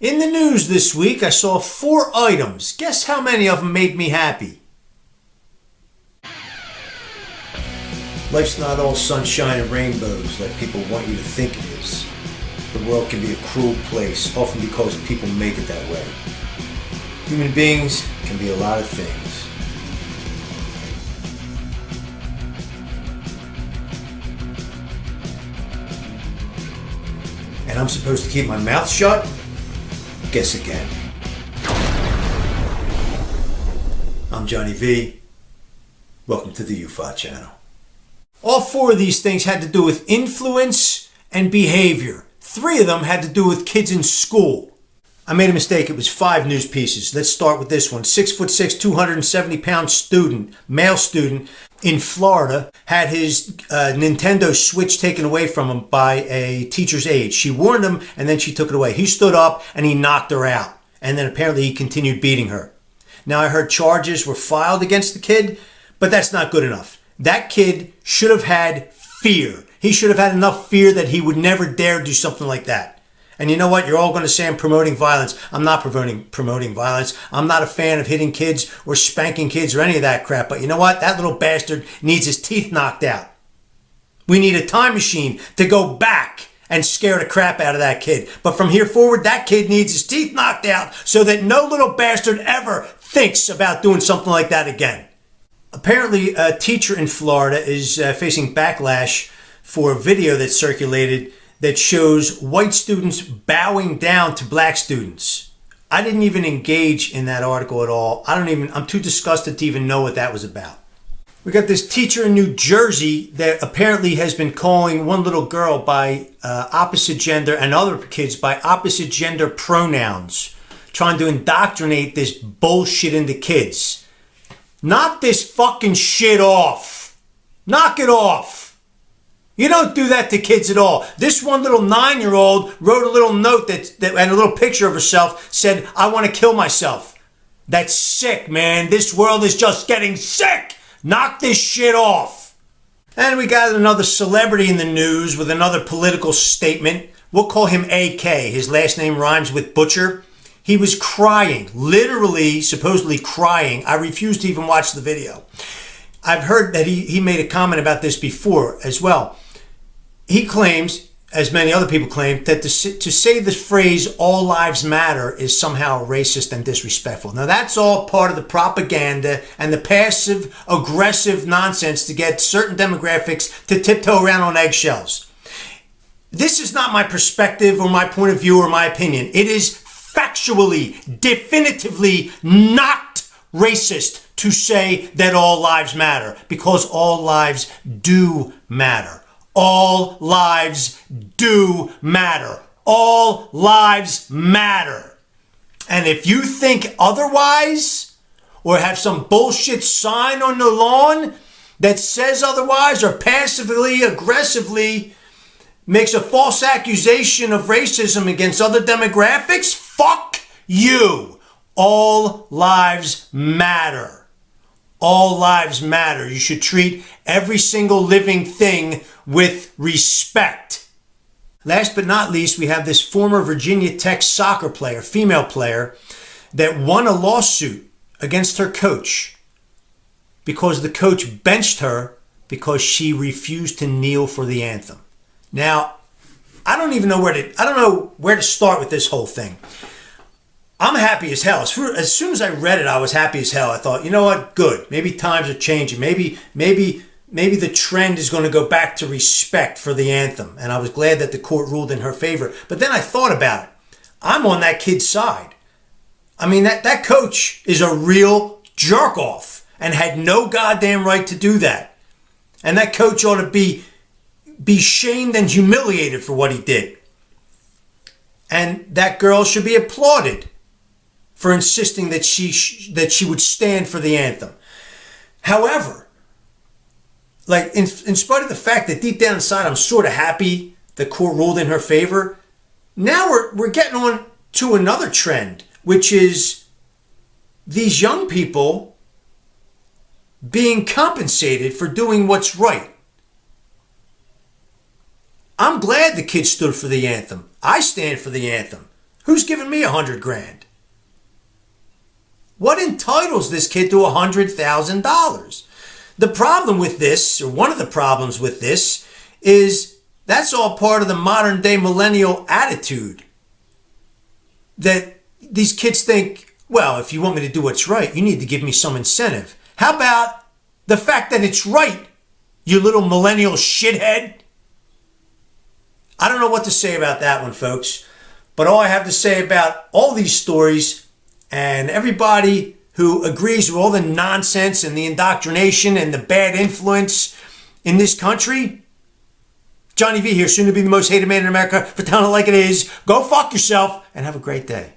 In the news this week, I saw 4 items. Guess how many of them made me happy? Life's not all sunshine and rainbows like people want you to think it is. The world can be a cruel place, often because people make it that way. Human beings can be a lot of things. And I'm supposed to keep my mouth shut? Guess again. I'm Johnny V. Welcome to the youfa channel. All 4 of these things had to do with influence and behavior. 3 of them had to do with kids in school. I made a mistake. It was 5 news pieces. Let's start with this one. 6'6", 270-pound student, male student in Florida, had his Nintendo Switch taken away from him by a teacher's aide. She warned him, and then she took it away. He stood up, and he knocked her out. And then apparently he continued beating her. Now, I heard charges were filed against the kid, but that's not good enough. That kid should have had fear. He should have had enough fear that he would never dare do something like that. And you know what? You're all going to say I'm promoting violence. I'm not promoting violence. I'm not a fan of hitting kids or spanking kids or any of that crap. But you know what? That little bastard needs his teeth knocked out. We need a time machine to go back and scare the crap out of that kid. But from here forward, that kid needs his teeth knocked out so that no little bastard ever thinks about doing something like that again. Apparently, a teacher in Florida is facing backlash for a video that circulated that shows white students bowing down to black students. I didn't even engage in that article at all. I'm too disgusted to even know what that was about. We got this teacher in New Jersey that apparently has been calling one little girl by opposite gender and other kids by opposite gender pronouns, trying to indoctrinate this bullshit into kids. Knock this fucking shit off. Knock it off. You don't do that to kids at all. This one little 9-year-old wrote a little note that and a little picture of herself said, "I want to kill myself." That's sick, man. This world is just getting sick. Knock this shit off. And we got another celebrity in the news with another political statement. We'll call him AK. His last name rhymes with Butcher. He was crying, literally, supposedly crying. I refuse to even watch the video. I've heard that he made a comment about this before as well. He claims, as many other people claim, that to say the phrase "all lives matter" is somehow racist and disrespectful. Now, that's all part of the propaganda and the passive-aggressive nonsense to get certain demographics to tiptoe around on eggshells. This is not my perspective or my point of view or my opinion. It is factually, definitively not racist to say that all lives matter, because all lives do matter. All lives do matter. All lives matter. And if you think otherwise, or have some bullshit sign on the lawn that says otherwise, or passively, aggressively makes a false accusation of racism against other demographics, fuck you. All lives matter. All lives matter. You should treat every single living thing with respect. Last but not least, we have this former Virginia Tech soccer player, female player, that won a lawsuit against her coach because the coach benched her because she refused to kneel for the anthem. Now, I don't know where to start with this whole thing. I'm happy as hell. As soon as I read it, I was happy as hell. I thought, you know what? Good. Maybe times are changing. Maybe the trend is going to go back to respect for the anthem. And I was glad that the court ruled in her favor. But then I thought about it. I'm on that kid's side. I mean, that coach is a real jerk off and had no goddamn right to do that. And that coach ought to be shamed and humiliated for what he did. And that girl should be applauded for insisting that she would stand for the anthem. However, like in spite of the fact that deep down inside I'm sort of happy the court ruled in her favor, now we're getting on to another trend, which is these young people being compensated for doing what's right. I'm glad the kids stood for the anthem. I stand for the anthem. Who's giving me $100,000? What entitles this kid to $100,000? The problem with this, or one of the problems with this, is that's all part of the modern day millennial attitude. That these kids think, well, if you want me to do what's right, you need to give me some incentive. How about the fact that it's right, you little millennial shithead? I don't know what to say about that one, folks. But all I have to say about all these stories and everybody who agrees with all the nonsense and the indoctrination and the bad influence in this country, Johnny V here, soon to be the most hated man in America, for telling it like it is. Go fuck yourself and have a great day.